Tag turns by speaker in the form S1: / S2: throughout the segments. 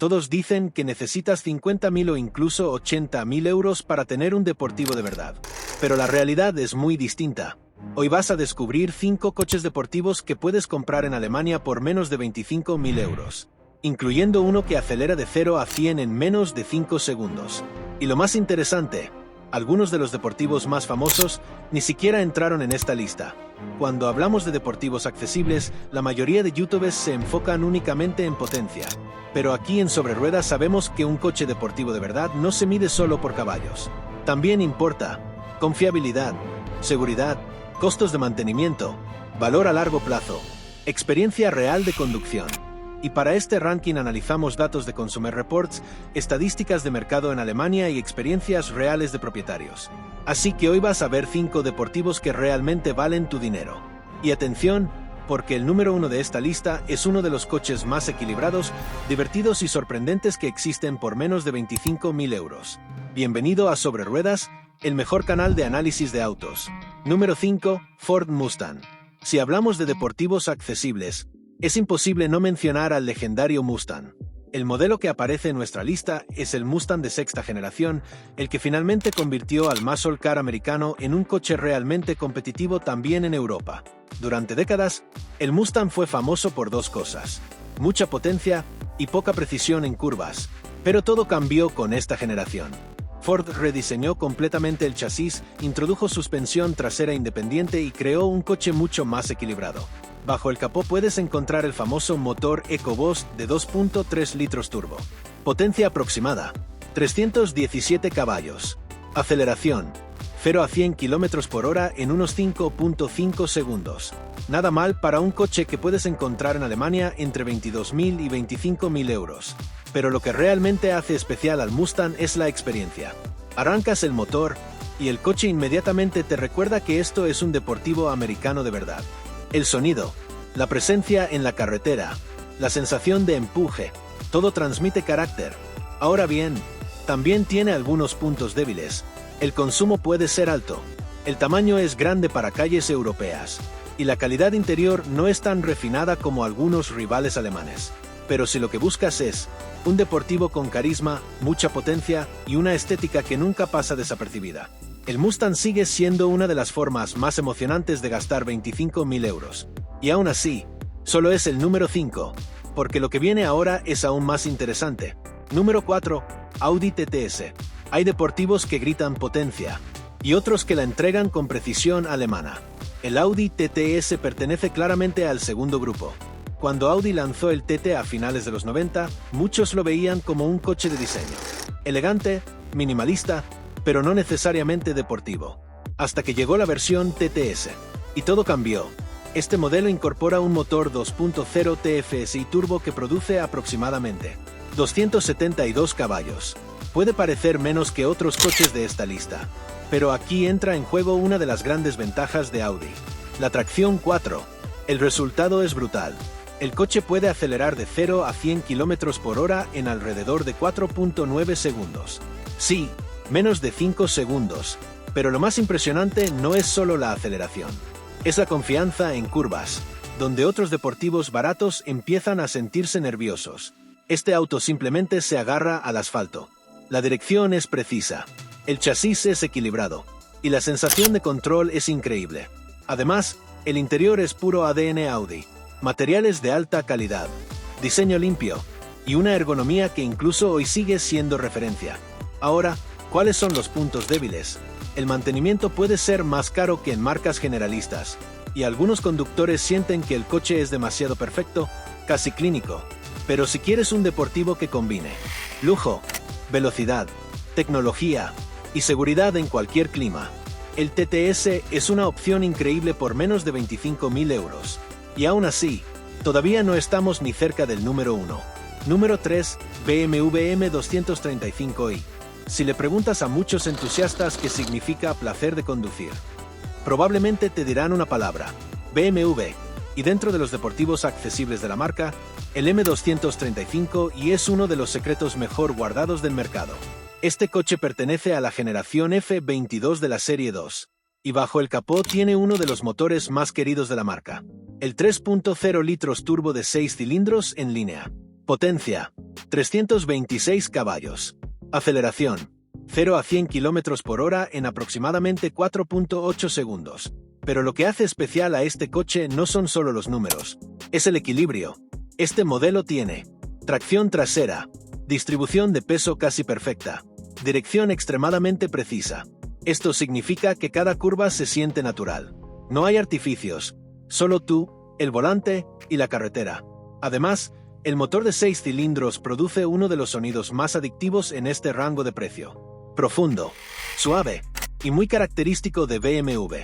S1: Todos dicen que necesitas 50.000 o incluso 80.000 euros para tener un deportivo de verdad. Pero la realidad es muy distinta. Hoy vas a descubrir 5 coches deportivos que puedes comprar en Alemania por menos de 25.000 euros, incluyendo uno que acelera de 0 a 100 en menos de 5 segundos. Y lo más interesante, algunos de los deportivos más famosos ni siquiera entraron en esta lista. Cuando hablamos de deportivos accesibles, la mayoría de youtubers se enfocan únicamente en potencia. Pero aquí en Sobre Ruedas sabemos que un coche deportivo de verdad no se mide solo por caballos. También importa confiabilidad, seguridad, costos de mantenimiento, valor a largo plazo, experiencia real de conducción. Y para este ranking analizamos datos de Consumer Reports, estadísticas de mercado en Alemania y experiencias reales de propietarios. Así que hoy vas a ver 5 deportivos que realmente valen tu dinero. Y atención, porque el número 1 de esta lista es uno de los coches más equilibrados, divertidos y sorprendentes que existen por menos de 25.000 euros. Bienvenido a Sobre Ruedas, el mejor canal de análisis de autos. Número 5, Ford Mustang. Si hablamos de deportivos accesibles, es imposible no mencionar al legendario Mustang. El modelo que aparece en nuestra lista es el Mustang de sexta generación, el que finalmente convirtió al muscle car americano en un coche realmente competitivo también en Europa. Durante décadas, el Mustang fue famoso por 2 cosas: mucha potencia y poca precisión en curvas. Pero todo cambió con esta generación. Ford rediseñó completamente el chasis, introdujo suspensión trasera independiente y creó un coche mucho más equilibrado. Bajo el capó puedes encontrar el famoso motor EcoBoost de 2.3 litros turbo. Potencia aproximada: 317 caballos. Aceleración: 0 a 100 km por hora en unos 5.5 segundos. Nada mal para un coche que puedes encontrar en Alemania entre 22.000 y 25.000 euros. Pero lo que realmente hace especial al Mustang es la experiencia. Arrancas el motor y el coche inmediatamente te recuerda que esto es un deportivo americano de verdad. El sonido, la presencia en la carretera, la sensación de empuje, todo transmite carácter. Ahora bien, también tiene algunos puntos débiles. El consumo puede ser alto, el tamaño es grande para calles europeas, y la calidad interior no es tan refinada como algunos rivales alemanes. Pero si lo que buscas es un deportivo con carisma, mucha potencia y una estética que nunca pasa desapercibida, el Mustang sigue siendo una de las formas más emocionantes de gastar 25.000 euros. Y aún así, solo es el número 5, porque lo que viene ahora es aún más interesante. Número 4, Audi TTS. Hay deportivos que gritan potencia, y otros que la entregan con precisión alemana. El Audi TTS pertenece claramente al segundo grupo. Cuando Audi lanzó el TT a finales de los 90, muchos lo veían como un coche de diseño. Elegante, minimalista, pero no necesariamente deportivo. Hasta que llegó la versión TTS. Y todo cambió. Este modelo incorpora un motor 2.0 TFSI turbo que produce aproximadamente 272 caballos. Puede parecer menos que otros coches de esta lista, pero aquí entra en juego una de las grandes ventajas de Audi: la tracción 4. El resultado es brutal. El coche puede acelerar de 0 a 100 km por hora en alrededor de 4.9 segundos. Sí, menos de 5 segundos. Pero lo más impresionante no es solo la aceleración. Es la confianza en curvas, donde otros deportivos baratos empiezan a sentirse nerviosos. Este auto simplemente se agarra al asfalto. La dirección es precisa, el chasis es equilibrado, y la sensación de control es increíble. Además, el interior es puro ADN Audi. Materiales de alta calidad, diseño limpio, y una ergonomía que incluso hoy sigue siendo referencia. Ahora, ¿cuáles son los puntos débiles? El mantenimiento puede ser más caro que en marcas generalistas, y algunos conductores sienten que el coche es demasiado perfecto, casi clínico. Pero si quieres un deportivo que combine lujo, velocidad, tecnología y seguridad en cualquier clima, el TTS es una opción increíble por menos de 25.000 euros. Y aún así, todavía no estamos ni cerca del número 1. Número 3, BMW M235i. Si le preguntas a muchos entusiastas qué significa placer de conducir, probablemente te dirán una palabra: BMW. Y dentro de los deportivos accesibles de la marca, el M235i es uno de los secretos mejor guardados del mercado. Este coche pertenece a la generación F22 de la serie 2, y bajo el capó tiene uno de los motores más queridos de la marca, el 3.0 litros turbo de 6 cilindros en línea. Potencia: 326 caballos. Aceleración: 0 a 100 km por hora en aproximadamente 4.8 segundos. Pero lo que hace especial a este coche no son solo los números, es el equilibrio. Este modelo tiene tracción trasera, distribución de peso casi perfecta, dirección extremadamente precisa. Esto significa que cada curva se siente natural. No hay artificios, solo tú, el volante y la carretera. Además, el motor de 6 cilindros produce uno de los sonidos más adictivos en este rango de precio. Profundo, suave y muy característico de BMW.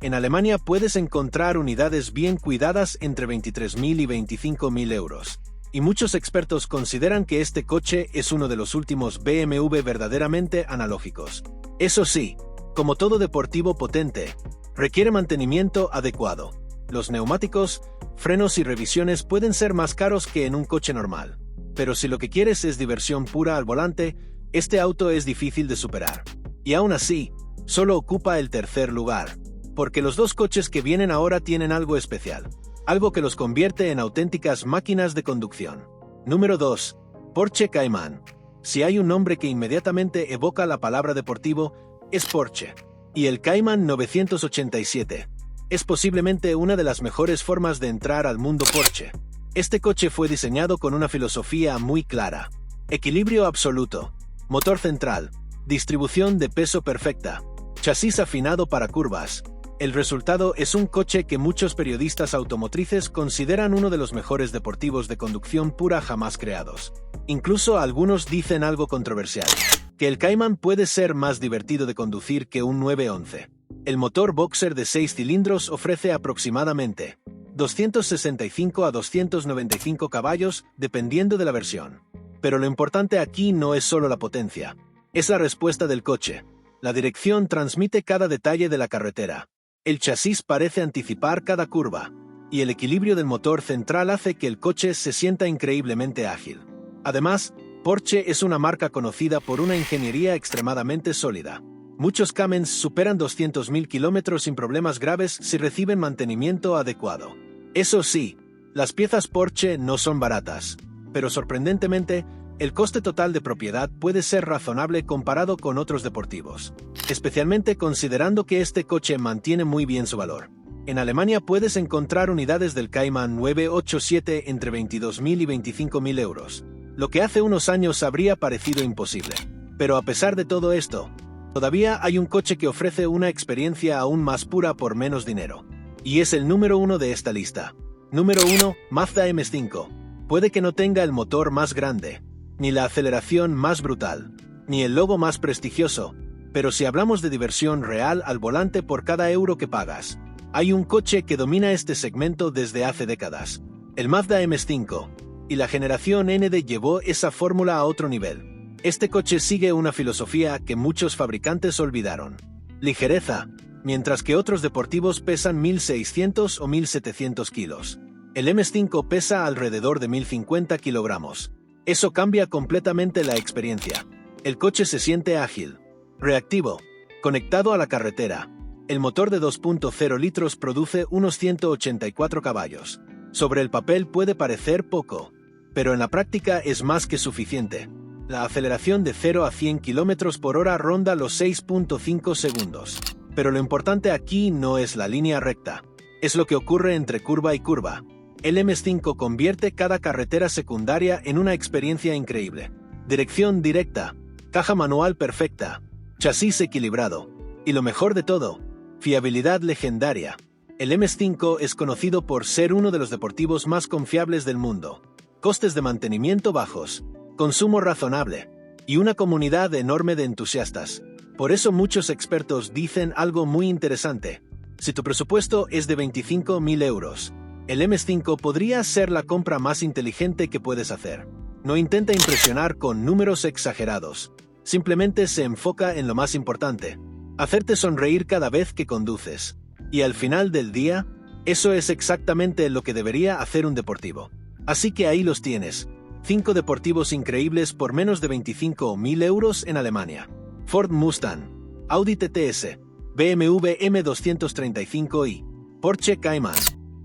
S1: En Alemania puedes encontrar unidades bien cuidadas entre 23.000 y 25.000 euros. Y muchos expertos consideran que este coche es uno de los últimos BMW verdaderamente analógicos. Eso sí, como todo deportivo potente, requiere mantenimiento adecuado. Los neumáticos, frenos y revisiones pueden ser más caros que en un coche normal. Pero si lo que quieres es diversión pura al volante, este auto es difícil de superar. Y aún así, solo ocupa el tercer lugar. Porque los dos coches que vienen ahora tienen algo especial. Algo que los convierte en auténticas máquinas de conducción. Número 2. Porsche Cayman. Si hay un nombre que inmediatamente evoca la palabra deportivo, es Porsche. Y el Cayman 987. Es posiblemente una de las mejores formas de entrar al mundo Porsche. Este coche fue diseñado con una filosofía muy clara. Equilibrio absoluto. Motor central. Distribución de peso perfecta. Chasis afinado para curvas. El resultado es un coche que muchos periodistas automotrices consideran uno de los mejores deportivos de conducción pura jamás creados. Incluso algunos dicen algo controversial, que el Cayman puede ser más divertido de conducir que un 911. El motor boxer de 6 cilindros ofrece aproximadamente 265 a 295 caballos dependiendo de la versión. Pero lo importante aquí no es solo la potencia, es la respuesta del coche. La dirección transmite cada detalle de la carretera. El chasis parece anticipar cada curva, y el equilibrio del motor central hace que el coche se sienta increíblemente ágil. Además, Porsche es una marca conocida por una ingeniería extremadamente sólida. Muchos Caymans superan 200.000 kilómetros sin problemas graves si reciben mantenimiento adecuado. Eso sí, las piezas Porsche no son baratas, pero sorprendentemente, el coste total de propiedad puede ser razonable comparado con otros deportivos, especialmente considerando que este coche mantiene muy bien su valor. En Alemania puedes encontrar unidades del Cayman 987 entre 22.000 y 25.000 euros, lo que hace unos años habría parecido imposible. Pero a pesar de todo esto, todavía hay un coche que ofrece una experiencia aún más pura por menos dinero. Y es el número 1 de esta lista. Número 1, Mazda MX-5. Puede que no tenga el motor más grande, ni la aceleración más brutal, ni el logo más prestigioso, pero si hablamos de diversión real al volante por cada euro que pagas, hay un coche que domina este segmento desde hace décadas, el Mazda MX-5, y la generación ND llevó esa fórmula a otro nivel. Este coche sigue una filosofía que muchos fabricantes olvidaron: ligereza, mientras que otros deportivos pesan 1.600 o 1.700 kilos. El MX-5 pesa alrededor de 1.050 kilogramos. Eso cambia completamente la experiencia. El coche se siente ágil, reactivo, conectado a la carretera. El motor de 2.0 litros produce unos 184 caballos. Sobre el papel puede parecer poco, pero en la práctica es más que suficiente. La aceleración de 0 a 100 km por hora ronda los 6.5 segundos. Pero lo importante aquí no es la línea recta, es lo que ocurre entre curva y curva. El MX-5 convierte cada carretera secundaria en una experiencia increíble. Dirección directa, caja manual perfecta, chasis equilibrado, y lo mejor de todo, fiabilidad legendaria. El MX-5 es conocido por ser uno de los deportivos más confiables del mundo. Costes de mantenimiento bajos, consumo razonable, y una comunidad enorme de entusiastas. Por eso muchos expertos dicen algo muy interesante. Si tu presupuesto es de 25.000 euros, el MX-5 podría ser la compra más inteligente que puedes hacer. No intenta impresionar con números exagerados. Simplemente se enfoca en lo más importante: hacerte sonreír cada vez que conduces. Y al final del día, eso es exactamente lo que debería hacer un deportivo. Así que ahí los tienes. 5 deportivos increíbles por menos de 25.000 euros en Alemania. Ford Mustang, Audi TTS, BMW M235i, Porsche Cayman,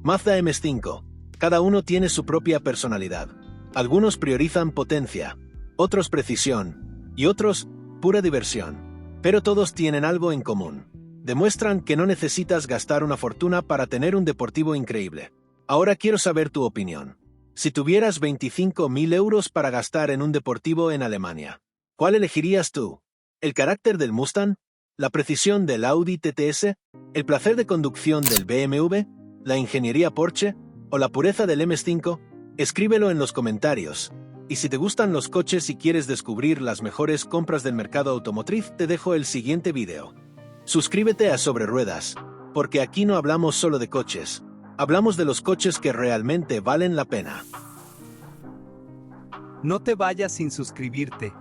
S1: Mazda MX-5. Cada uno tiene su propia personalidad. Algunos priorizan potencia, otros precisión, y otros, pura diversión. Pero todos tienen algo en común. Demuestran que no necesitas gastar una fortuna para tener un deportivo increíble. Ahora quiero saber tu opinión. Si tuvieras 25.000 euros para gastar en un deportivo en Alemania, ¿cuál elegirías tú? ¿El carácter del Mustang? ¿La precisión del Audi TTS? ¿El placer de conducción del BMW? ¿La ingeniería Porsche? ¿O la pureza del MS5? Escríbelo en los comentarios. Y si te gustan los coches y quieres descubrir las mejores compras del mercado automotriz, te dejo el siguiente video. Suscríbete a Sobre Ruedas, porque aquí no hablamos solo de coches, hablamos de los coches que realmente valen la pena.
S2: No te vayas sin suscribirte.